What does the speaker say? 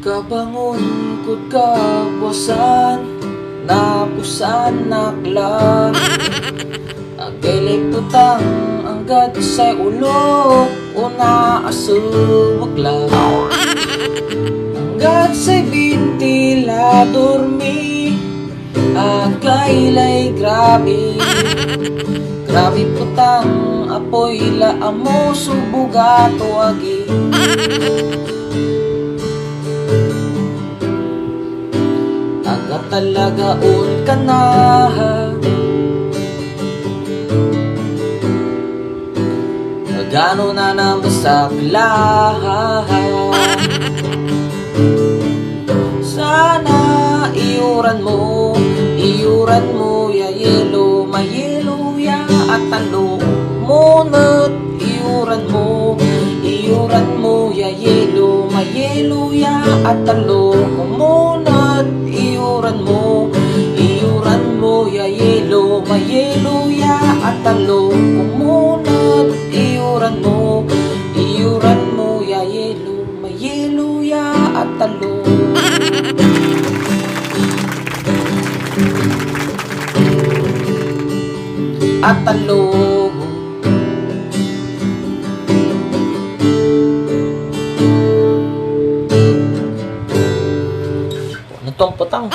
Kabangon kud kabuasan, napusan nakla. Agay putang anggad say ulo, una asuwag lang. Anggad say bintila dormi, agay lay grabe. Grabe putang apoy la amo subugato agi. Aga talaga un ka na, gano na namasakla. Sana iuran mo ya yelo, mayelo ya at talo monot. Iuran mo ya yelo, mayelo ya at talo monot. Iuran mo ya yelo, mayelo ya at talo monot. Iuran mo ya yelo, mayelo ya at talo. At talo. Ano tong putang?